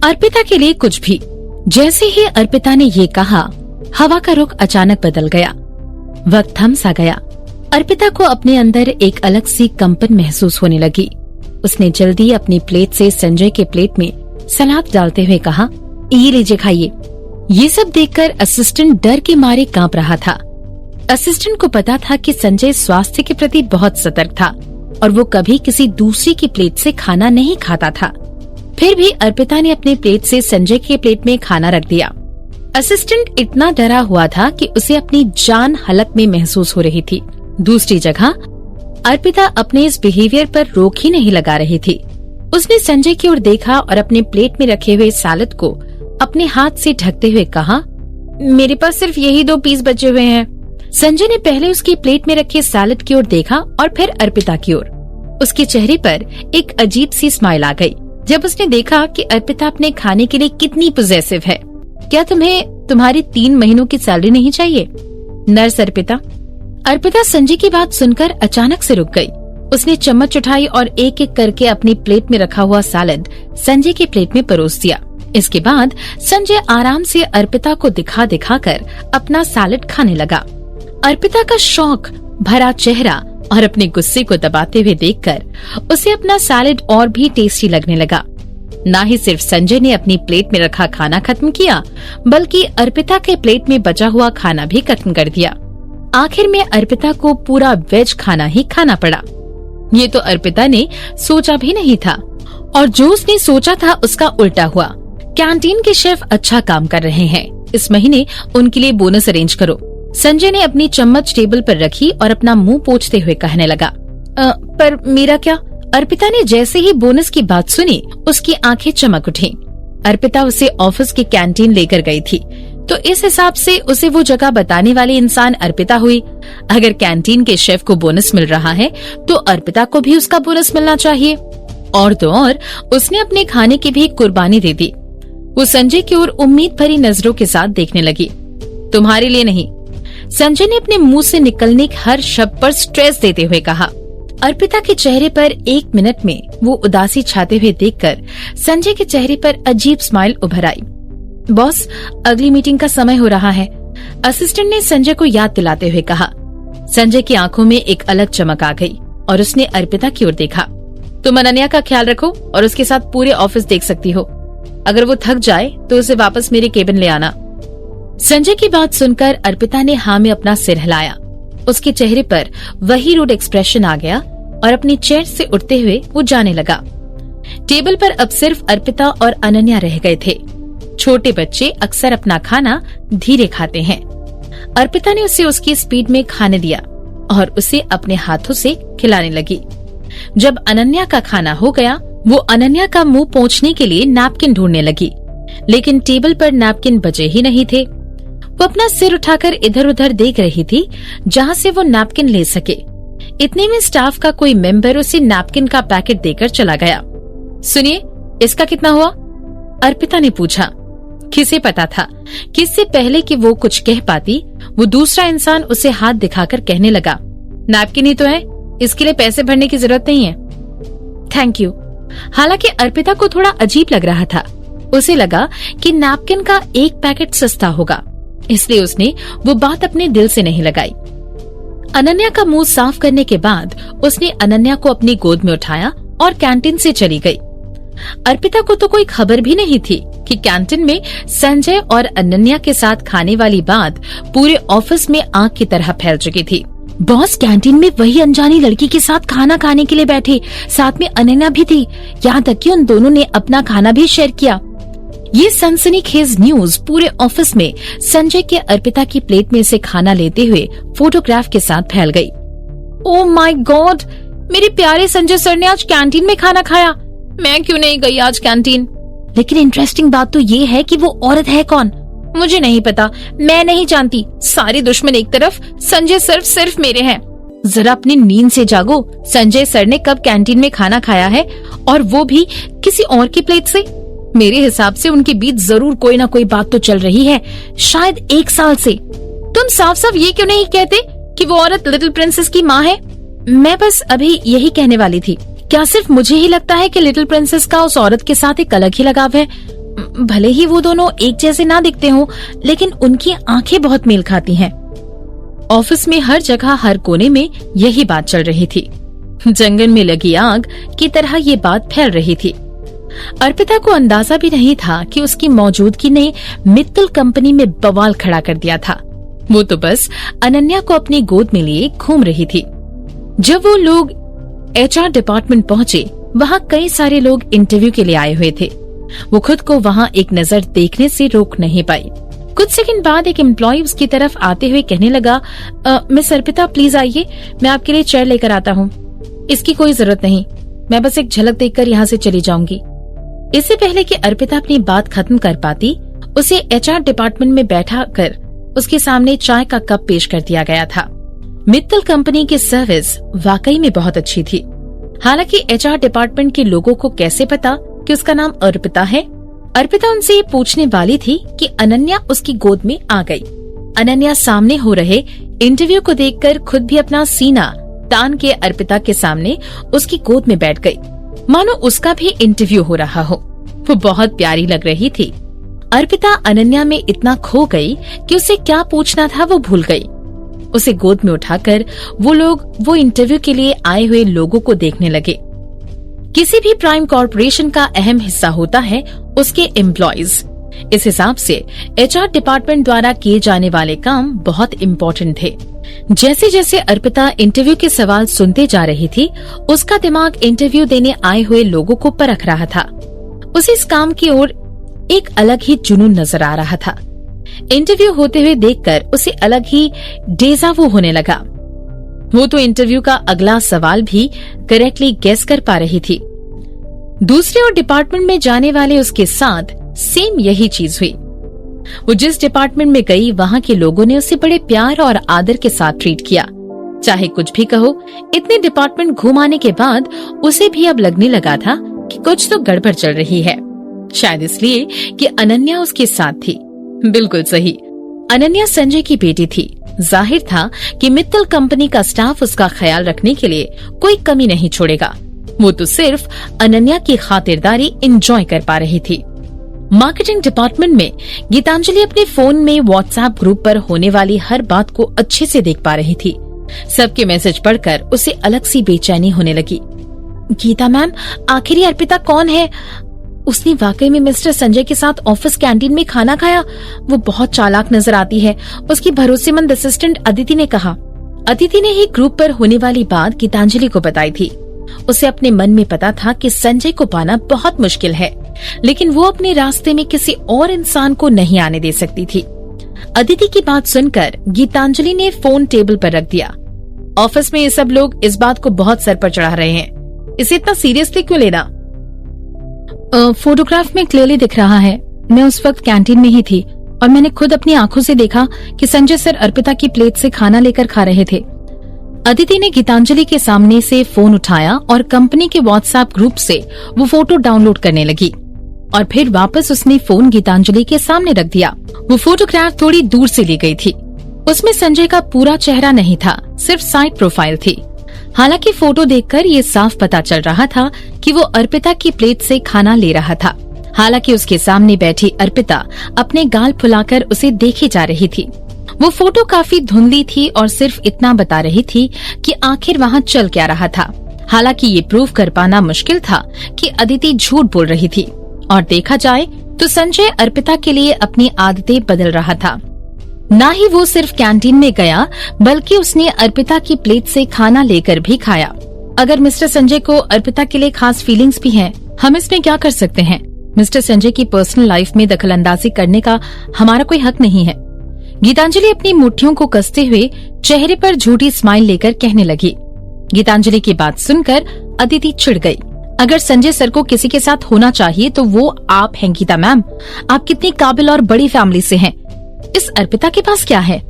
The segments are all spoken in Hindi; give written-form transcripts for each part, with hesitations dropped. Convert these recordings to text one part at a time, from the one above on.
अर्पिता के लिए कुछ भी। जैसे ही अर्पिता ने ये कहा, हवा का रुख अचानक बदल गया। वक्त थम सा गया। अर्पिता को अपने अंदर एक अलग सी कंपन महसूस होने लगी। उसने जल्दी अपनी प्लेट से संजय के प्लेट में सलाद डालते हुए कहा, ये लीजिए खाइए। ये सब देखकर असिस्टेंट डर के मारे कांप रहा था। असिस्टेंट को पता था कि संजय स्वास्थ्य के प्रति बहुत सतर्क था और वो कभी किसी दूसरी की प्लेट से खाना नहीं खाता था। फिर भी अर्पिता ने अपने प्लेट से संजय के प्लेट में खाना रख दिया। असिस्टेंट इतना डरा हुआ था कि उसे अपनी जान हलक में महसूस हो रही थी। दूसरी जगह अर्पिता अपने इस बिहेवियर पर रोक ही नहीं लगा रही थी। उसने संजय की ओर देखा और अपने प्लेट में रखे हुए सैलेड को अपने हाथ से ढकते हुए कहा, मेरे पास सिर्फ यही 2 पीस बचे हुए हैं। संजय ने पहले उसकी प्लेट में रखे सैलेड की ओर देखा और फिर अर्पिता की ओर। उसके चेहरे पर एक अजीब सी स्माइल आ गई जब उसने देखा कि अर्पिता अपने खाने के लिए कितनी पॉसेसिव है। क्या तुम्हें तुम्हारी 3 महीनों की सैलरी नहीं चाहिए? नर्स अर्पिता। अर्पिता संजय की बात सुनकर अचानक से रुक गई। उसने चम्मच उठाई और एक एक करके अपनी प्लेट में रखा हुआ सैलेड संजय की प्लेट में परोस दिया। इसके बाद संजय आराम से अर्पिता को दिखा दिखाकर अपना सैलेड खाने लगा। अर्पिता का शौक भरा चेहरा और अपने गुस्से को दबाते हुए देखकर उसे अपना सैलेड और भी टेस्टी लगने लगा। न ही सिर्फ संजय ने अपनी प्लेट में रखा खाना खत्म किया, बल्कि अर्पिता के प्लेट में बचा हुआ खाना भी खत्म कर दिया। आखिर में अर्पिता को पूरा वेज खाना ही खाना पड़ा। ये तो अर्पिता ने सोचा भी नहीं था और जो उसने सोचा था उसका उल्टा हुआ। कैंटीन के शेफ अच्छा काम कर रहे हैं, इस महीने उनके लिए बोनस अरेंज करो। संजय ने अपनी चम्मच टेबल पर रखी और अपना मुंह पोंछते हुए कहने लगा, पर मेरा क्या? अर्पिता ने जैसे ही बोनस की बात सुनी, उसकी आंखें चमक उठी। अर्पिता उसे ऑफिस की कैंटीन लेकर गई थी, तो इस हिसाब से उसे वो जगह बताने वाली इंसान अर्पिता हुई। अगर कैंटीन के शेफ को बोनस मिल रहा है, तो अर्पिता को भी उसका बोनस मिलना चाहिए। और तो और उसने अपने खाने की भी कुर्बानी दे दी। वो संजय की ओर उम्मीद भरी नजरों के साथ देखने लगी। तुम्हारे लिए नहीं, संजय ने अपने मुंह से निकलने हर शब्द पर स्ट्रेस देते हुए कहा। अर्पिता के चेहरे पर 1 मिनट में वो उदासी छाते हुए देखकर संजय के चेहरे पर अजीब स्माइल उभर आई। बॉस, अगली मीटिंग का समय हो रहा है, असिस्टेंट ने संजय को याद दिलाते हुए कहा। संजय की आंखों में एक अलग चमक आ गई और उसने अर्पिता की ओर देखा। तुम अनन्या का ख्याल रखो और उसके साथ पूरे ऑफिस देख सकती हो। अगर वो थक जाए तो उसे वापस मेरे केबिन ले आना। संजय की बात सुनकर अर्पिता ने हाँ में अपना सिर हिलाया। उसके चेहरे पर वही रूड एक्सप्रेशन आ गया और अपनी चेयर से उठते हुए वो जाने लगा। टेबल पर अब सिर्फ अर्पिता और अनन्या रह गए थे। छोटे बच्चे अक्सर अपना खाना धीरे खाते हैं। अर्पिता ने उसे उसकी स्पीड में खाने दिया और उसे अपने हाथों से खिलाने लगी। जब अनन्या का खाना हो गया, वो अनन्या का मुंह पोंछने के लिए नैपकिन ढूंढने लगी, लेकिन टेबल पर नैपकिन बचे ही नहीं थे। वो अपना सिर उठाकर इधर उधर देख रही थी जहाँ से वो नैपकिन ले सके। इतने में स्टाफ का कोई मेंबर उसे नैपकिन का पैकेट देकर चला गया। सुनिए, इसका कितना हुआ? अर्पिता ने पूछा। किसे पता था कि इससे पहले कि वो कुछ कह पाती, वो दूसरा इंसान उसे हाथ दिखाकर कहने लगा, नैपकिन ही तो है, इसके लिए पैसे भरने की जरूरत नहीं है। Thank you. हालांकि अर्पिता को थोड़ा अजीब लग रहा था। उसे लगा कि नैपकिन का एक पैकेट सस्ता होगा, इसलिए उसने वो बात अपने दिल से नहीं लगाई। अनन्या का मुंह साफ करने के बाद उसने अनन्या को अपनी गोद में उठाया और कैंटीन से चली गई। अर्पिता को तो कोई खबर भी नहीं थी कि कैंटीन में संजय और अनन्या के साथ खाने वाली बात पूरे ऑफिस में आग की तरह फैल चुकी थी। बॉस, कैंटीन में वही अनजानी लड़की के साथ खाना खाने के लिए बैठे, साथ में अनन्या भी थी, यहाँ तक कि उन दोनों ने अपना खाना भी शेयर किया। ये सनसनीखेज न्यूज पूरे ऑफिस में संजय के अर्पिता की प्लेट में से खाना लेते हुए फोटोग्राफ के साथ फैल गई। ओह माय गॉड, मेरे प्यारे संजय सर ने आज कैंटीन में खाना खाया। मैं क्यों नहीं गई आज कैंटीन? लेकिन इंटरेस्टिंग बात तो ये है कि वो औरत है कौन? मुझे नहीं पता, मैं नहीं जानती। सारे दुश्मन एक तरफ, संजय सर सिर्फ मेरे हैं। जरा अपनी नींद से जागो। संजय सर ने कब कैंटीन में खाना खाया है, और वो भी किसी और की प्लेट से? मेरे हिसाब से उनके बीच जरूर कोई ना कोई बात तो चल रही है, शायद 1 साल से। तुम साफ साफ ये क्यों नहीं कहते कि वो औरत लिटिल प्रिंसेस की माँ है? मैं बस अभी यही कहने वाली थी। क्या सिर्फ मुझे ही लगता है कि लिटिल प्रिंसेस का उस औरत के साथ एक अलग ही लगाव है? भले ही वो दोनों एक जैसे ना दिखते हों, लेकिन उनकी आंखें बहुत मेल खाती हैं। ऑफिस में हर जगह हर कोने में यही बात चल रही थी। जंगल में लगी आग की तरह ये बात फैल रही थी। अर्पिता को अंदाजा भी नहीं था कि उसकी मौजूदगी ने मित्तल कंपनी में बवाल खड़ा कर दिया था। वो तो बस अनन्या को अपनी गोद में लिए घूम रही थी। जब वो लोग HR डिपार्टमेंट पहुंचे, वहाँ कई सारे लोग इंटरव्यू के लिए आए हुए थे। वो खुद को वहाँ एक नजर देखने से रोक नहीं पाई। कुछ सेकंड बाद एक एम्प्लॉय उसकी तरफ आते हुए कहने लगा, मिस अर्पिता प्लीज आइए, मैं आपके लिए चेयर लेकर आता हूँ। इसकी कोई जरूरत नहीं, मैं बस एक झलक देखकर यहाँ से चली जाऊंगी। इससे पहले कि अर्पिता अपनी बात खत्म कर पाती, उसे HR डिपार्टमेंट में बैठा कर उसके सामने चाय का कप पेश कर दिया गया था। मित्तल कंपनी की सर्विस वाकई में बहुत अच्छी थी। हालांकि HR डिपार्टमेंट के लोगों को कैसे पता कि उसका नाम अर्पिता है? अर्पिता उनसे ये पूछने वाली थी कि अनन्या उसकी गोद में आ गई। अनन्या सामने हो रहे इंटरव्यू को देखकर खुद भी अपना सीना तान के अर्पिता के सामने उसकी गोद में बैठ गई, मानो उसका भी इंटरव्यू हो रहा हो। वो बहुत प्यारी लग रही थी। अर्पिता अनन्या में इतना खो गई कि उसे क्या पूछना था वो भूल गई। उसे गोद में उठाकर वो लोग वो इंटरव्यू के लिए आए हुए लोगों को देखने लगे। किसी भी प्राइम कॉर्पोरेशन का अहम हिस्सा होता है उसके एम्प्लॉयज। इस हिसाब से HR डिपार्टमेंट द्वारा किए जाने वाले काम बहुत इम्पोर्टेंट थे। जैसे जैसे अर्पिता इंटरव्यू के सवाल सुनते जा रही थी, उसका दिमाग इंटरव्यू देने आए हुए लोगों को परख रहा था। उसे इस काम की ओर एक अलग ही जुनून नजर आ रहा था। इंटरव्यू होते हुए देखकर उसे अलग ही डेजावू होने लगा। वो तो इंटरव्यू का अगला सवाल भी करेक्टली गेस कर पा रही थी। दूसरे ओर डिपार्टमेंट में जाने वाले उसके साथ सेम यही चीज हुई। वो जिस डिपार्टमेंट में गई, वहाँ के लोगों ने उसे बड़े प्यार और आदर के साथ ट्रीट किया। चाहे कुछ भी कहो, इतने डिपार्टमेंट घूम आने के बाद उसे भी अब लगने लगा था कि कुछ तो गड़बड़ चल रही है। शायद इसलिए कि अनन्या उसके साथ थी। बिल्कुल सही, अनन्या संजय की बेटी थी। जाहिर था कि मित्तल कंपनी का स्टाफ उसका ख्याल रखने के लिए कोई कमी नहीं छोड़ेगा। वो तो सिर्फ अनन्या की खातिरदारी एंजॉय कर पा रही थी। मार्केटिंग डिपार्टमेंट में गीतांजलि अपने फोन में व्हाट्सएप ग्रुप पर होने वाली हर बात को अच्छे से देख पा रही थी। सबके मैसेज पढ़कर उसे अलग सी बेचैनी होने लगी। गीता मैम, आखिर ये अर्पिता कौन है? उसने वाकई में मिस्टर संजय के साथ ऑफिस कैंटीन में खाना खाया? वो बहुत चालाक नजर आती है, उसकी भरोसेमंद असिस्टेंट अदिति ने कहा। अदिति ने ही ग्रुप पर होने वाली बात गीतांजलि को बताई थी। उसे अपने मन में पता था कि संजय को पाना बहुत मुश्किल है, लेकिन वो अपने रास्ते में किसी और इंसान को नहीं आने दे सकती थी। अदिति की बात सुनकर गीतांजलि ने फोन टेबल पर रख दिया। ऑफिस में ये सब लोग इस बात को बहुत सर पर चढ़ा रहे हैं, इसे इतना सीरियसली क्यों लेना? फोटोग्राफ में क्लियरली दिख रहा है, मैं उस वक्त कैंटीन में ही थी और मैंने खुद अपनी आंखों से देखा कि संजय सर अर्पिता की प्लेट से खाना लेकर खा रहे थे। अदिति ने गीतांजलि के सामने से फोन उठाया और कंपनी के व्हाट्सएप ग्रुप से वो फोटो डाउनलोड करने लगी और फिर वापस उसने फोन गीतांजलि के सामने रख दिया। वो फोटोग्राफ थोड़ी दूर से ली गई थी। उसमें संजय का पूरा चेहरा नहीं था, सिर्फ साइड प्रोफाइल थी। हालांकि फोटो देखकर ये साफ पता चल रहा था कि वो अर्पिता की प्लेट से खाना ले रहा था। हालांकि उसके सामने बैठी अर्पिता अपने गाल फुलाकर उसे देखी जा रही थी। वो फोटो काफी धुंधली थी और सिर्फ इतना बता रही थी कि आखिर वहाँ चल क्या रहा था। हालांकि ये प्रूव कर पाना मुश्किल था कि अदिति झूठ बोल रही थी, और देखा जाए तो संजय अर्पिता के लिए अपनी आदतें बदल रहा था। न ही वो सिर्फ कैंटीन में गया, बल्कि उसने अर्पिता की प्लेट से खाना लेकर भी खाया। अगर मिस्टर संजय को अर्पिता के लिए खास फीलिंग्स भी हैं, हम इसमें क्या कर सकते हैं? मिस्टर संजय की पर्सनल लाइफ में दखलंदाजी करने का हमारा कोई हक नहीं है। गीतांजलि अपनी मुट्ठियों को कसते हुए चेहरे पर झूठी स्माइल लेकर कहने लगी। गीतांजलि की बात सुनकर अदिति चिढ़ गई। अगर संजय सर को किसी के साथ होना चाहिए तो वो आप हैं गीता मैम। आप कितनी काबिल और बड़ी फैमिली से हैं। इस अर्पिता के पास क्या है?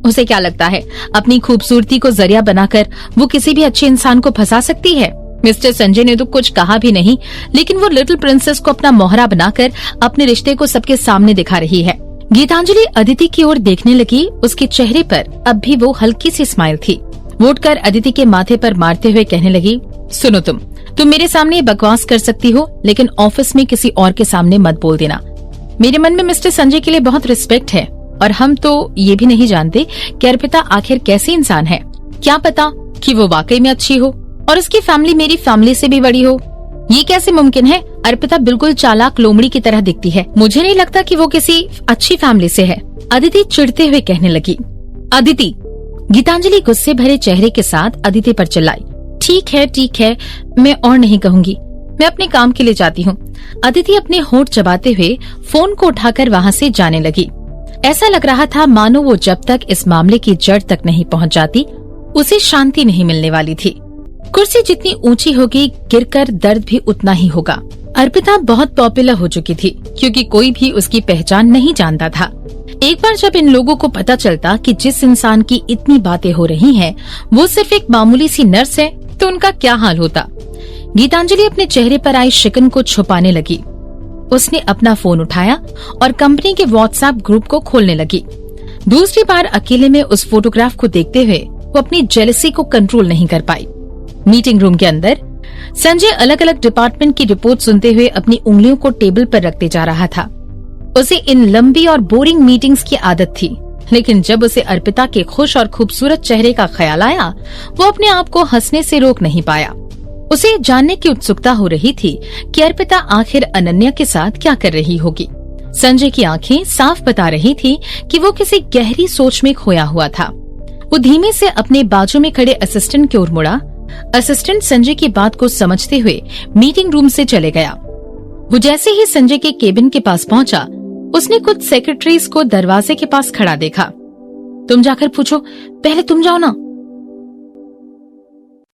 उसे क्या लगता है अपनी खूबसूरती को जरिया बनाकर वो किसी भी अच्छे इंसान को फंसा सकती है? मिस्टर संजय ने तो कुछ कहा भी नहीं, लेकिन वो लिटिल प्रिंसेस को अपना मोहरा बनाकर अपने रिश्ते को सबके सामने दिखा रही है। गीतांजलि अदिति की ओर देखने लगी। उसके चेहरे पर अब भी वो हल्की सी स्माइल थी। वो उठकर अदिति के माथे पर मारते हुए कहने लगी, सुनो तुम मेरे सामने बकवास कर सकती हो, लेकिन ऑफिस में किसी और के सामने मत बोल देना। मेरे मन में मिस्टर संजय के लिए बहुत रिस्पेक्ट है और हम तो ये भी नहीं जानते कि अर्पिता आखिर कैसी इंसान है। क्या पता कि वो वाकई में अच्छी हो और उसकी फैमिली मेरी फैमिली से भी बड़ी हो। ये कैसे मुमकिन है? अर्पिता बिल्कुल चालाक लोमड़ी की तरह दिखती है। मुझे नहीं लगता कि वो किसी अच्छी फैमिली से है। अदिति चिढ़ते हुए कहने लगी। अदिति! गीतांजलि गुस्से भरे चेहरे के साथ अदिति पर चिल्लाई। ठीक है, मैं और नहीं कहूंगी। मैं अपने काम के लिए जाती हूँ। अदिति अपने होंठ चबाते हुए फोन को उठाकर वहाँ से जाने लगी। ऐसा लग रहा था मानो वो जब तक इस मामले की जड़ तक नहीं पहुँच जाती उसे शांति नहीं मिलने वाली थी। कुर्सी जितनी ऊंची होगी गिरकर दर्द भी उतना ही होगा। अर्पिता बहुत पॉपुलर हो चुकी थी क्योंकि कोई भी उसकी पहचान नहीं जानता था। एक बार जब इन लोगों को पता चलता कि जिस इंसान की इतनी बातें हो रही हैं, वो सिर्फ एक मामूली सी नर्स है, तो उनका क्या हाल होता। गीतांजलि अपने चेहरे पर आई शिकन को छुपाने लगी। उसने अपना फोन उठाया और कंपनी के व्हाट्सएप ग्रुप को खोलने लगी। दूसरी बार अकेले में उस फोटोग्राफ को देखते हुए वो अपनी जेलसी को कंट्रोल नहीं कर पाई। मीटिंग रूम के अंदर संजय अलग अलग डिपार्टमेंट की रिपोर्ट सुनते हुए अपनी उंगलियों को टेबल पर रखते जा रहा था। उसे इन लंबी और बोरिंग मीटिंग्स की आदत थी, लेकिन जब उसे अर्पिता के खुश और खूबसूरत चेहरे का ख्याल आया, वो अपने आप को हंसने से रोक नहीं पाया। उसे जानने की उत्सुकता हो रही थी कि अर्पिता आखिर अनन्या के साथ क्या कर रही होगी। संजय की आंखें साफ बता रही थी कि वो किसी गहरी सोच में खोया हुआ था। वो धीमे से अपने बाजू में खड़े असिस्टेंट की ओर मुड़ा। असिस्टेंट संजय की बात को समझते हुए मीटिंग रूम से चले गया। वो जैसे ही संजय के केबिन के पास पहुंचा, उसने कुछ सेक्रेटरीज को दरवाजे के पास खड़ा देखा। तुम जाकर पूछो, पहले तुम जाओ ना।